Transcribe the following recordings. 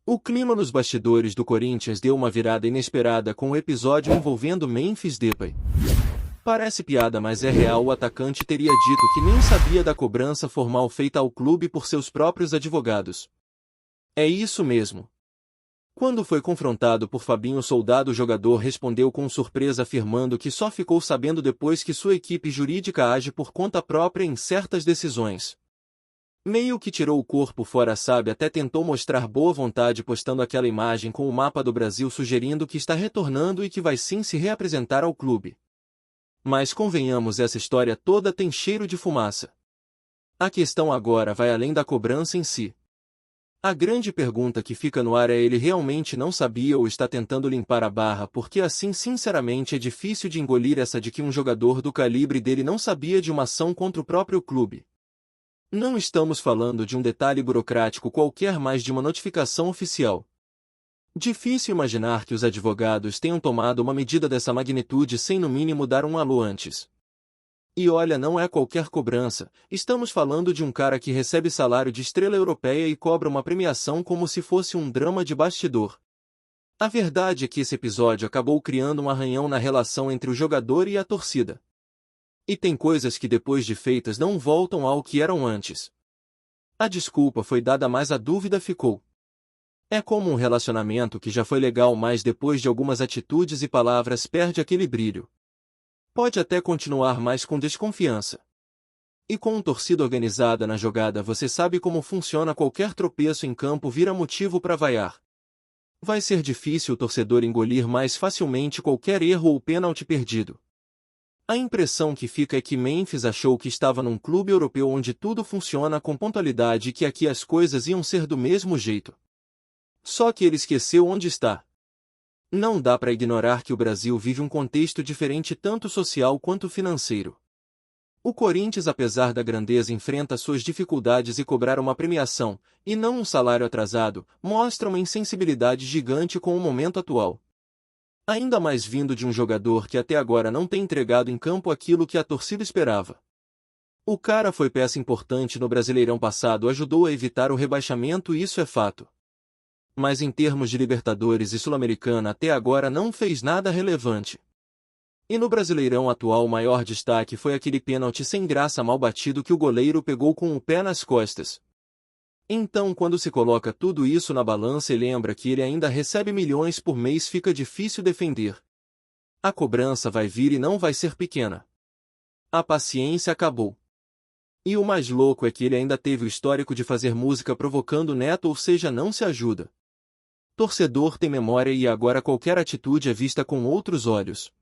O clima nos bastidores do Corinthians deu uma virada inesperada com o episódio envolvendo Memphis Depay. Parece piada, mas é real. O atacante teria dito que nem sabia da cobrança formal feita ao clube por seus próprios advogados. É isso mesmo. Quando foi confrontado por Fabinho Soldado, o jogador respondeu com surpresa, afirmando que só ficou sabendo depois que sua equipe jurídica age por conta própria em certas decisões. Meio que tirou o corpo fora, sabe, até tentou mostrar boa vontade postando aquela imagem com o mapa do Brasil sugerindo que está retornando e que vai sim se reapresentar ao clube. Mas convenhamos, essa história toda tem cheiro de fumaça. A questão agora vai além da cobrança em si. A grande pergunta que fica no ar é: ele realmente não sabia ou está tentando limpar a barra? Porque assim, sinceramente, é difícil de engolir essa de que um jogador do calibre dele não sabia de uma ação contra o próprio clube. Não estamos falando de um detalhe burocrático qualquer, mas de uma notificação oficial. Difícil imaginar que os advogados tenham tomado uma medida dessa magnitude sem no mínimo dar um alô antes. E olha, não é qualquer cobrança, estamos falando de um cara que recebe salário de estrela europeia e cobra uma premiação como se fosse um drama de bastidor. A verdade é que esse episódio acabou criando um arranhão na relação entre o jogador e a torcida. E tem coisas que depois de feitas não voltam ao que eram antes. A desculpa foi dada, mas a dúvida ficou. É como um relacionamento que já foi legal, mas depois de algumas atitudes e palavras perde aquele brilho. Pode até continuar, mas com desconfiança. E com uma torcida organizada na jogada, você sabe como funciona: qualquer tropeço em campo vira motivo para vaiar. Vai ser difícil o torcedor engolir mais facilmente qualquer erro ou pênalti perdido. A impressão que fica é que Memphis achou que estava num clube europeu onde tudo funciona com pontualidade e que aqui as coisas iam ser do mesmo jeito. Só que ele esqueceu onde está. Não dá para ignorar que o Brasil vive um contexto diferente, tanto social quanto financeiro. O Corinthians, apesar da grandeza, enfrenta suas dificuldades e cobrar uma premiação, e não um salário atrasado, mostra uma insensibilidade gigante com o momento atual. Ainda mais vindo de um jogador que até agora não tem entregado em campo aquilo que a torcida esperava. O cara foi peça importante no Brasileirão passado, ajudou a evitar o rebaixamento e isso é fato. Mas em termos de Libertadores e Sul-Americana até agora não fez nada relevante. E no Brasileirão atual o maior destaque foi aquele pênalti sem graça mal batido que o goleiro pegou com o pé nas costas. Então, quando se coloca tudo isso na balança e lembra que ele ainda recebe milhões por mês, fica difícil defender. A cobrança vai vir e não vai ser pequena. A paciência acabou. E o mais louco é que ele ainda teve o histórico de fazer música provocando o neto, ou seja, não se ajuda. Torcedor tem memória e agora qualquer atitude é vista com outros olhos.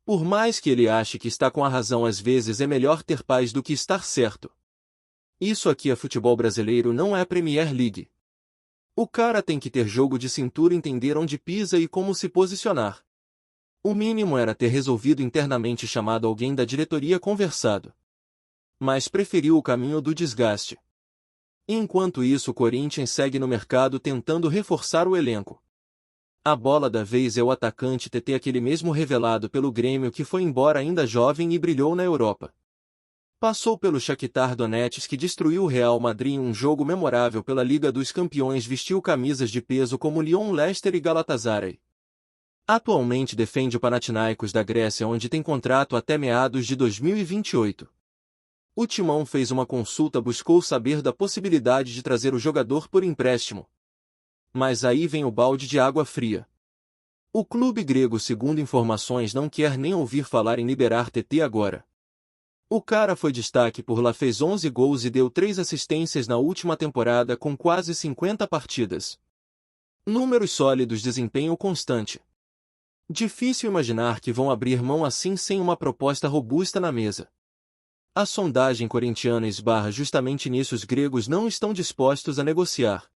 Por mais que ele ache que está com a razão, às vezes é melhor ter paz do que estar certo. Isso aqui é futebol brasileiro, não é Premier League. O cara tem que ter jogo de cintura, entender onde pisa e como se posicionar. O mínimo era ter resolvido internamente, chamado alguém da diretoria, conversado. Mas preferiu o caminho do desgaste. Enquanto isso, o Corinthians segue no mercado tentando reforçar o elenco. A bola da vez é o atacante TT, aquele mesmo revelado pelo Grêmio que foi embora ainda jovem e brilhou na Europa. Passou pelo Shakhtar Donetsk, que destruiu o Real Madrid em um jogo memorável pela Liga dos Campeões, vestiu camisas de peso como Lyon, Leicester e Galatasaray. Atualmente defende o Panathinaikos da Grécia, onde tem contrato até meados de 2028. O Timão fez uma consulta, buscou saber da possibilidade de trazer o jogador por empréstimo. Mas aí vem o balde de água fria. O clube grego, segundo informações, não quer nem ouvir falar em liberar TT agora. O cara foi destaque por lá, fez 11 gols e deu 3 assistências na última temporada com quase 50 partidas. Números sólidos, desempenho constante. Difícil imaginar que vão abrir mão assim sem uma proposta robusta na mesa. A sondagem corintiana esbarra justamente nisso: os gregos não estão dispostos a negociar.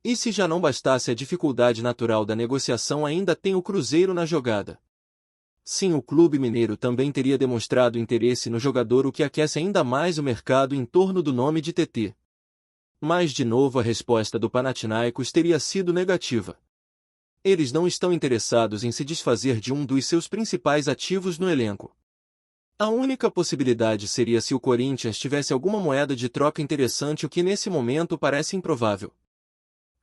E se já não bastasse a dificuldade natural da negociação, ainda tem o Cruzeiro na jogada. Sim, o clube mineiro também teria demonstrado interesse no jogador, o que aquece ainda mais o mercado em torno do nome de TT. Mas de novo a resposta do Panathinaikos teria sido negativa. Eles não estão interessados em se desfazer de um dos seus principais ativos no elenco. A única possibilidade seria se o Corinthians tivesse alguma moeda de troca interessante, o que nesse momento parece improvável.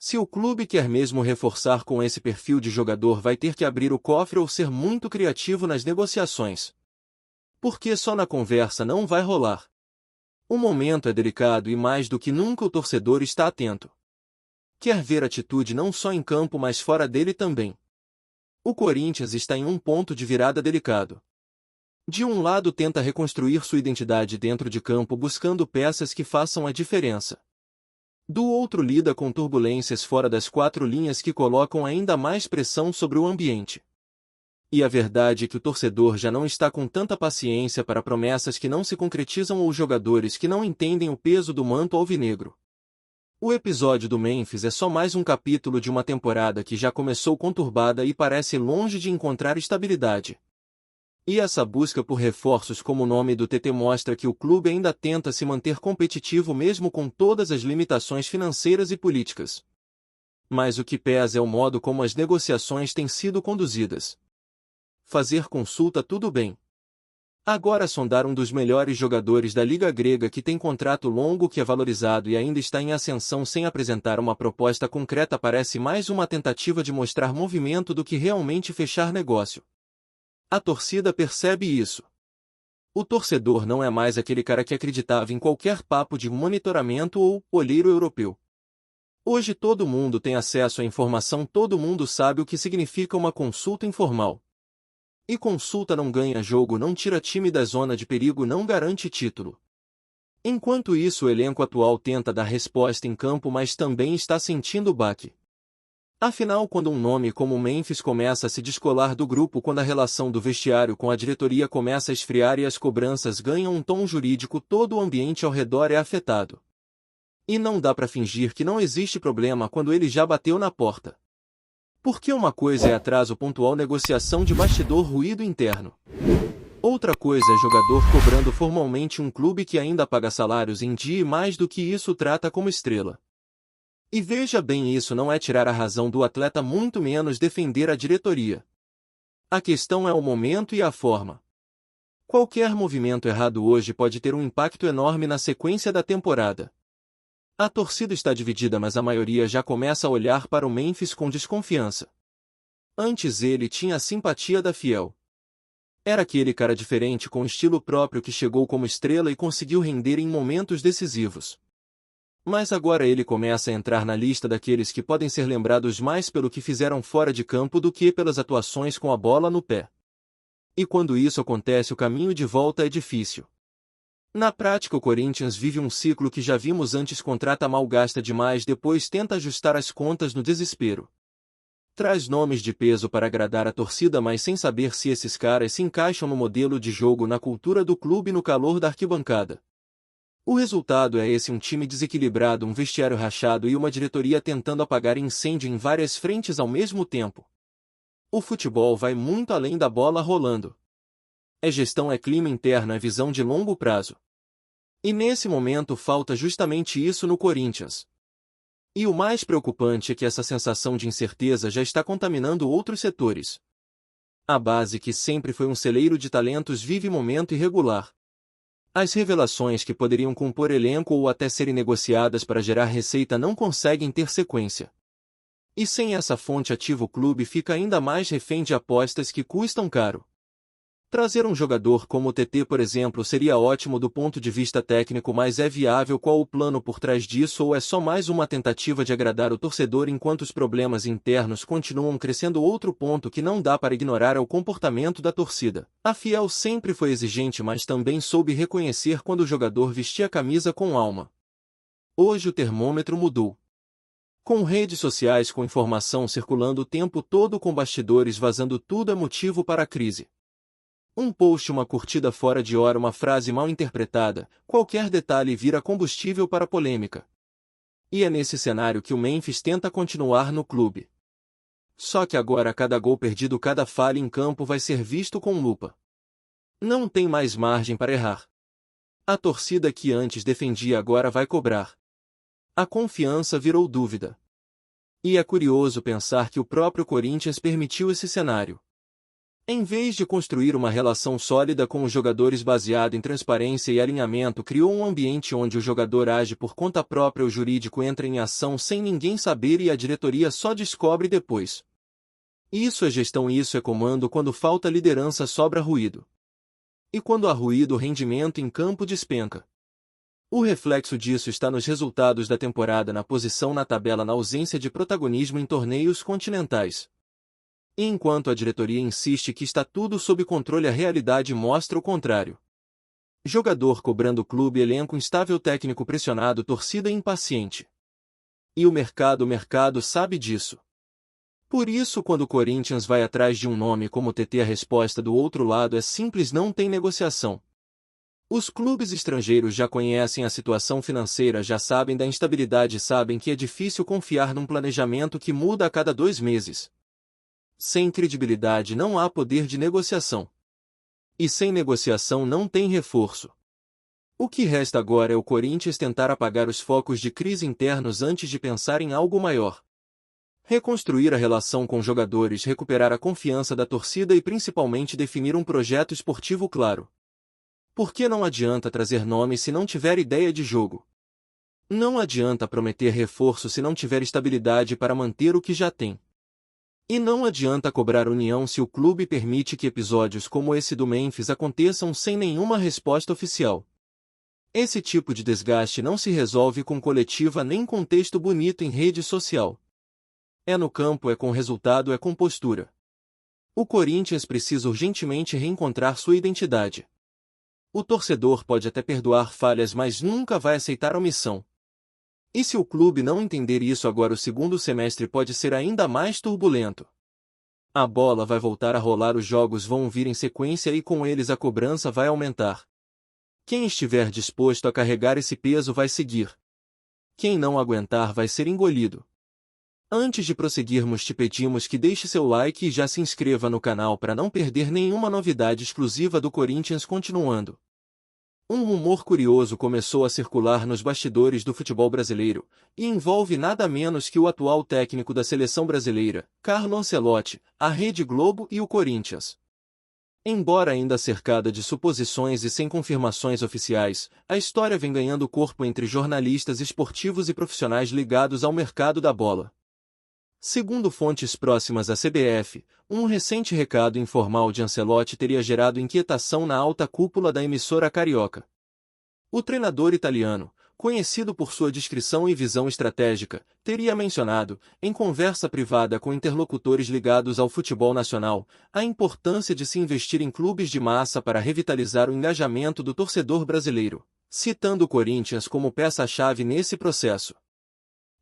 Se o clube quer mesmo reforçar com esse perfil de jogador, vai ter que abrir o cofre ou ser muito criativo nas negociações. Porque só na conversa não vai rolar. O momento é delicado e mais do que nunca o torcedor está atento. Quer ver atitude não só em campo mas fora dele também. O Corinthians está em um ponto de virada delicado. De um lado tenta reconstruir sua identidade dentro de campo buscando peças que façam a diferença. Do outro lida com turbulências fora das quatro linhas que colocam ainda mais pressão sobre o ambiente. E a verdade é que o torcedor já não está com tanta paciência para promessas que não se concretizam ou jogadores que não entendem o peso do manto alvinegro. O episódio do Memphis é só mais um capítulo de uma temporada que já começou conturbada e parece longe de encontrar estabilidade. E essa busca por reforços, como o nome do TT, mostra que o clube ainda tenta se manter competitivo mesmo com todas as limitações financeiras e políticas. Mas o que pesa é o modo como as negociações têm sido conduzidas. Fazer consulta tudo bem. Agora sondar um dos melhores jogadores da Liga Grega que tem contrato longo que é valorizado e ainda está em ascensão sem apresentar uma proposta concreta parece mais uma tentativa de mostrar movimento do que realmente fechar negócio. A torcida percebe isso. O torcedor não é mais aquele cara que acreditava em qualquer papo de monitoramento ou olheiro europeu. Hoje todo mundo tem acesso à informação, todo mundo sabe o que significa uma consulta informal. E consulta não ganha jogo, não tira time da zona de perigo, não garante título. Enquanto isso, o elenco atual tenta dar resposta em campo, mas também está sentindo o baque. Afinal, quando um nome como o Memphis começa a se descolar do grupo, quando a relação do vestiário com a diretoria começa a esfriar e as cobranças ganham um tom jurídico, todo o ambiente ao redor é afetado. E não dá para fingir que não existe problema quando ele já bateu na porta. Porque uma coisa é atraso pontual, negociação de bastidor, ruído interno. Outra coisa é jogador cobrando formalmente um clube que ainda paga salários em dia e mais do que isso trata como estrela. E veja bem, isso não é tirar a razão do atleta, muito menos defender a diretoria. A questão é o momento e a forma. Qualquer movimento errado hoje pode ter um impacto enorme na sequência da temporada. A torcida está dividida, mas a maioria já começa a olhar para o Memphis com desconfiança. Antes ele tinha a simpatia da fiel. Era aquele cara diferente com estilo próprio que chegou como estrela e conseguiu render em momentos decisivos. Mas agora ele começa a entrar na lista daqueles que podem ser lembrados mais pelo que fizeram fora de campo do que pelas atuações com a bola no pé. E quando isso acontece, o caminho de volta é difícil. Na prática, o Corinthians vive um ciclo que já vimos antes: contrata mal, gasta demais, depois tenta ajustar as contas no desespero. Traz nomes de peso para agradar a torcida, mas sem saber se esses caras se encaixam no modelo de jogo, na cultura do clube e no calor da arquibancada. O resultado é esse: um time desequilibrado, um vestiário rachado e uma diretoria tentando apagar incêndio em várias frentes ao mesmo tempo. O futebol vai muito além da bola rolando. É gestão, é clima interno, é visão de longo prazo. E nesse momento falta justamente isso no Corinthians. E o mais preocupante é que essa sensação de incerteza já está contaminando outros setores. A base, que sempre foi um celeiro de talentos, vive momento irregular. As revelações que poderiam compor elenco ou até serem negociadas para gerar receita não conseguem ter sequência. E sem essa fonte ativa, o clube fica ainda mais refém de apostas que custam caro. Trazer um jogador como o TT, por exemplo, seria ótimo do ponto de vista técnico, mas é viável? Qual o plano por trás disso, ou é só mais uma tentativa de agradar o torcedor enquanto os problemas internos continuam crescendo? Outro ponto que não dá para ignorar é o comportamento da torcida. A fiel sempre foi exigente, mas também soube reconhecer quando o jogador vestia a camisa com alma. Hoje o termômetro mudou. Com redes sociais, com informação circulando o tempo todo, com bastidores vazando, tudo é motivo para a crise. Um post, uma curtida fora de hora, uma frase mal interpretada, qualquer detalhe vira combustível para a polêmica. E é nesse cenário que o Memphis tenta continuar no clube. Só que agora cada gol perdido, cada falha em campo vai ser visto com lupa. Não tem mais margem para errar. A torcida que antes defendia agora vai cobrar. A confiança virou dúvida. E é curioso pensar que o próprio Corinthians permitiu esse cenário. Em vez de construir uma relação sólida com os jogadores baseada em transparência e alinhamento, criou um ambiente onde o jogador age por conta própria, o jurídico entra em ação sem ninguém saber e a diretoria só descobre depois. Isso é gestão, isso é comando. Quando falta liderança, sobra ruído. E quando há ruído, o rendimento em campo despenca. O reflexo disso está nos resultados da temporada, na posição na tabela, na ausência de protagonismo em torneios continentais. E enquanto a diretoria insiste que está tudo sob controle, a realidade mostra o contrário. Jogador cobrando clube, elenco instável, técnico pressionado, torcida impaciente. E o mercado sabe disso. Por isso, quando o Corinthians vai atrás de um nome como TT, a resposta do outro lado é simples: não tem negociação. Os clubes estrangeiros já conhecem a situação financeira, já sabem da instabilidade, sabem que é difícil confiar num planejamento que muda a cada 2 meses. Sem credibilidade não há poder de negociação. E sem negociação não tem reforço. O que resta agora é o Corinthians tentar apagar os focos de crise internos antes de pensar em algo maior. Reconstruir a relação com jogadores, recuperar a confiança da torcida e principalmente definir um projeto esportivo claro. Porque não adianta trazer nomes se não tiver ideia de jogo. Não adianta prometer reforço se não tiver estabilidade para manter o que já tem. E não adianta cobrar união se o clube permite que episódios como esse do Memphis aconteçam sem nenhuma resposta oficial. Esse tipo de desgaste não se resolve com coletiva nem com texto bonito em rede social. É no campo, é com resultado, é com postura. O Corinthians precisa urgentemente reencontrar sua identidade. O torcedor pode até perdoar falhas, mas nunca vai aceitar omissão. E se o clube não entender isso agora, o segundo semestre pode ser ainda mais turbulento. A bola vai voltar a rolar, os jogos vão vir em sequência e com eles a cobrança vai aumentar. Quem estiver disposto a carregar esse peso vai seguir. Quem não aguentar vai ser engolido. Antes de prosseguirmos, te pedimos que deixe seu like e já se inscreva no canal para não perder nenhuma novidade exclusiva do Corinthians. Continuando. Um rumor curioso começou a circular nos bastidores do futebol brasileiro, e envolve nada menos que o atual técnico da seleção brasileira, Carlo Ancelotti, a Rede Globo e o Corinthians. Embora ainda cercada de suposições e sem confirmações oficiais, a história vem ganhando corpo entre jornalistas esportivos e profissionais ligados ao mercado da bola. Segundo fontes próximas à CBF, um recente recado informal de Ancelotti teria gerado inquietação na alta cúpula da emissora carioca. O treinador italiano, conhecido por sua discrição e visão estratégica, teria mencionado, em conversa privada com interlocutores ligados ao futebol nacional, a importância de se investir em clubes de massa para revitalizar o engajamento do torcedor brasileiro, citando o Corinthians como peça-chave nesse processo.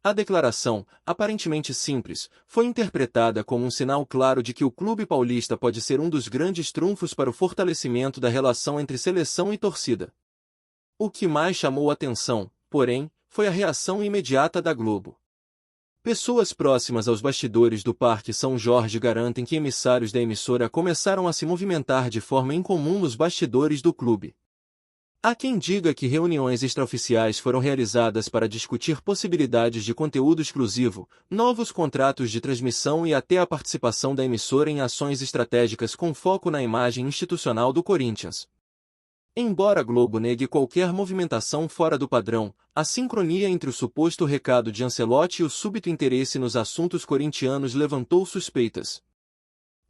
A declaração, aparentemente simples, foi interpretada como um sinal claro de que o clube paulista pode ser um dos grandes trunfos para o fortalecimento da relação entre seleção e torcida. O que mais chamou atenção, porém, foi a reação imediata da Globo. Pessoas próximas aos bastidores do Parque São Jorge garantem que emissários da emissora começaram a se movimentar de forma incomum nos bastidores do clube. Há quem diga que reuniões extraoficiais foram realizadas para discutir possibilidades de conteúdo exclusivo, novos contratos de transmissão e até a participação da emissora em ações estratégicas com foco na imagem institucional do Corinthians. Embora a Globo negue qualquer movimentação fora do padrão, a sincronia entre o suposto recado de Ancelotti e o súbito interesse nos assuntos corintianos levantou suspeitas.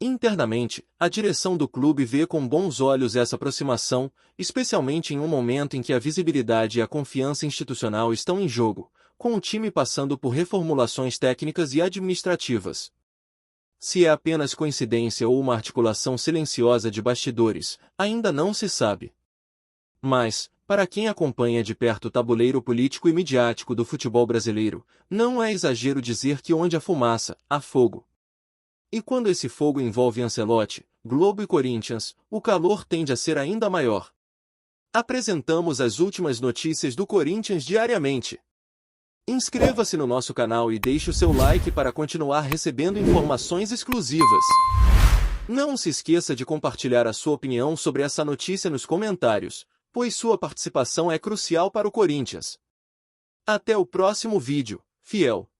Internamente, a direção do clube vê com bons olhos essa aproximação, especialmente em um momento em que a visibilidade e a confiança institucional estão em jogo, com o time passando por reformulações técnicas e administrativas. Se é apenas coincidência ou uma articulação silenciosa de bastidores, ainda não se sabe. Mas, para quem acompanha de perto o tabuleiro político e midiático do futebol brasileiro, não é exagero dizer que onde há fumaça, há fogo. E quando esse fogo envolve Ancelotti, Globo e Corinthians, o calor tende a ser ainda maior. Apresentamos as últimas notícias do Corinthians diariamente. Inscreva-se no nosso canal e deixe o seu like para continuar recebendo informações exclusivas. Não se esqueça de compartilhar a sua opinião sobre essa notícia nos comentários, pois sua participação é crucial para o Corinthians. Até o próximo vídeo, fiel!